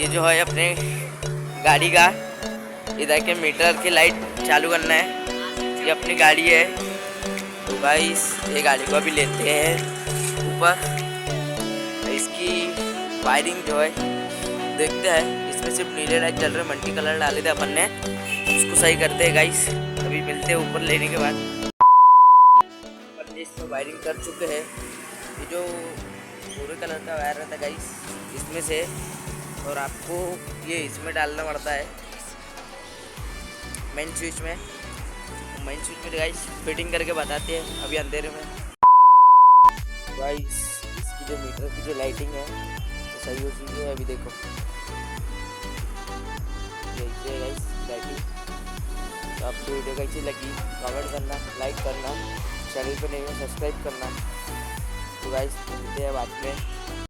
ये जो है अपने गाड़ी का इधर के मीटर की लाइट चालू करना है। ये अपनी गाड़ी है। तो गाइस ये गाड़ी को अभी लेते हैं ऊपर। इसकी वायरिंग जो है देखते हैं। इसमें सिर्फ नीले लाइट चल रहे, मल्टी कलर डाले थे अपन ने, उसको सही करते हैं गाइस। अभी मिलते हैं ऊपर लेने के बाद। अपन इसमें वायरिंग कर चुके हैं। ये जो भूरे कलर का वायर रहता है गाइस इसमें से, और आपको ये इसमें डालना पड़ता है मेन स्विच में। मेन स्विच में गाइस फिटिंग करके बताते हैं अभी अंधेरे में। गाइस इसकी जो मीटर की जो लाइटिंग है तो सही हो चुकी है। अभी देखो देखते हैं गाइस लाइटिंग। तो आपको वीडियो कैसी लगी कमेंट करना, लाइक करना, चैनल पर नहीं हो सब्सक्राइब करना। तो गाइस मिलते हैं बाद में।